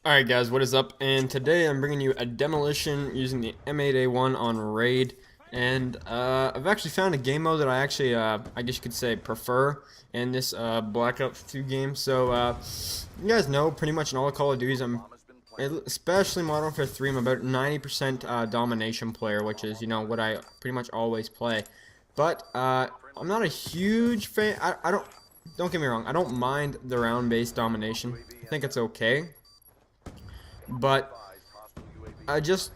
Alright guys, what is up? And today I'm bringing you a demolition using the M8A1 on Raid. And I've actually found a game mode that I actually, I guess you could say, prefer in this Black Ops 2 game. So, you guys know pretty much in all the Call of Duties, especially Modern Warfare 3, I'm about 90% domination player, which is, you know, what I pretty much always play. But, I'm not a huge fan. Don't get me wrong, I don't mind the round-based domination. I think it's okay. But I just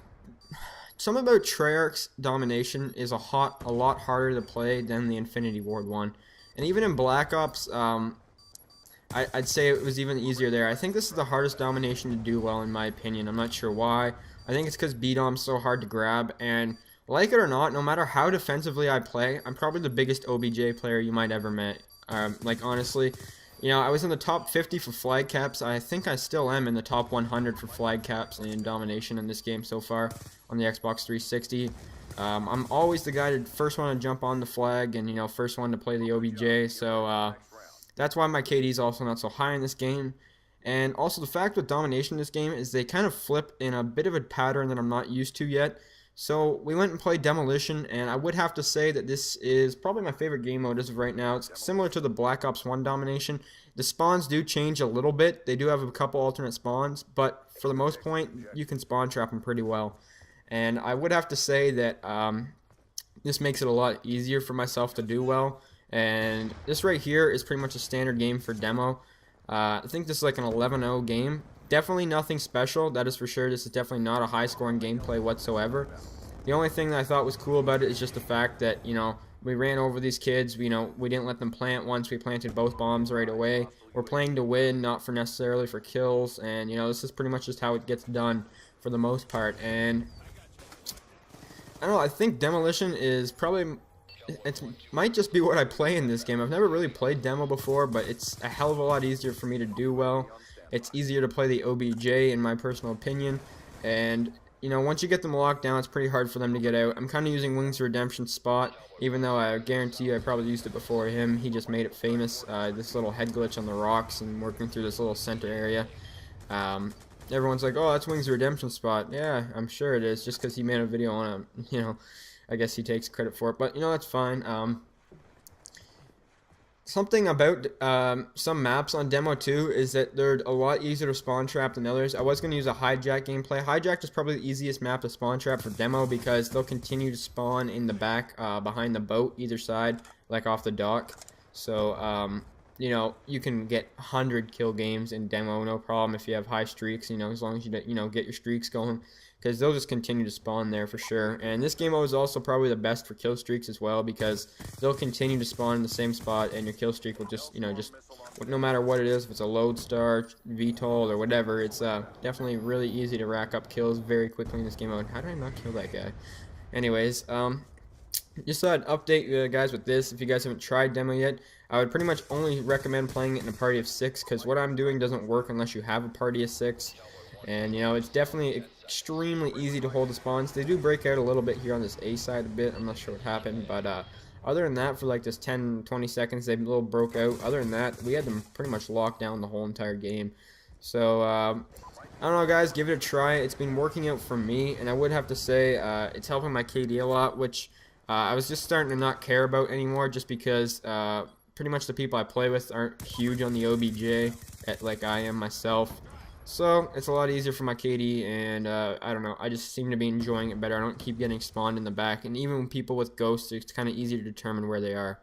something about Treyarch's domination is a lot harder to play than the Infinity Ward one, and even in Black Ops, I'd say it was even easier there. I think this is the hardest domination to do well, in my opinion. I'm not sure why. I think it's because B-Dom's so hard to grab, and like it or not, no matter how defensively I play, I'm probably the biggest OBJ player you might ever met. Like honestly. You know, I was in the top 50 for flag caps. I think I still am in the top 100 for flag caps in domination in this game so far on the Xbox 360. I'm always the guy to first one to jump on the flag and, you know, first one to play the OBJ. So that's why my KD is also not so high in this game. And also the fact with domination in this game is they kind of flip in a bit of a pattern that I'm not used to yet. So we went and played Demolition, and I would have to say that this is probably my favorite game mode as of right now. It's similar to the Black Ops 1 domination. The spawns do change a little bit. They do have a couple alternate spawns, but for the most part, you can spawn trap them pretty well. And I would have to say that this makes it a lot easier for myself to do well. And this right here is pretty much a standard game for demo. I think this is like an 11-0 game. Definitely nothing special, that is for sure. This is definitely not a high-scoring gameplay whatsoever. The only thing that I thought was cool about it is just the fact that, you know, we ran over these kids. We didn't let them plant once. We planted both bombs right away. We're playing to win, not for necessarily for kills. And, you know, this is pretty much just how it gets done for the most part. And I don't know, I think Demolition is probably... It might just be what I play in this game. I've never really played Demo before, but it's a hell of a lot easier for me to do well. It's easier to play the OBJ in my personal opinion, and you know, once you get them locked down, it's pretty hard for them to get out. I'm kind of using Wings of Redemption spot, even though I guarantee you I probably used it before him. He just made it famous, this little head glitch on the rocks and working through this little center area. Everyone's like, oh, that's Wings of Redemption spot. Yeah, I'm sure it is, just because he made a video on it. You know, I guess he takes credit for it, but you know, that's fine. Something about some maps on Demo 2 is that they're a lot easier to spawn trap than others. I was going to use a Hijack gameplay. Hijack is probably the easiest map to spawn trap for Demo because they'll continue to spawn in the back behind the boat either side, like off the dock. So, you know, you can get 100 kill games in Demo, no problem if you have high streaks, you know, as long as you know, get your streaks going. Because they'll just continue to spawn there for sure. And this game mode is also probably the best for kill streaks as well, because they'll continue to spawn in the same spot, and your kill streak will just, you know, just no matter what it is, if it's a Lodestar, VTOL, or whatever, it's definitely really easy to rack up kills very quickly in this game mode. How did I not kill that guy? Anyways, just thought I'd update you guys with this. If you guys haven't tried Demo yet, I would pretty much only recommend playing it in a party of 6, because what I'm doing doesn't work unless you have a party of 6. And, you know, it's definitely extremely easy to hold the spawns. They do break out a little bit here on this A side a bit. I'm not sure what happened. But other than that, for like this 10-20 seconds, they a little broke out. Other than that, we had them pretty much locked down the whole entire game. So, I don't know, guys. Give it a try. It's been working out for me. And I would have to say it's helping my KD a lot, which I was just starting to not care about anymore just because pretty much the people I play with aren't huge on the OBJ like I am myself. So, it's a lot easier for my KD, and I don't know, I just seem to be enjoying it better. I don't keep getting spawned in the back, and even when people with ghosts, it's kind of easy to determine where they are.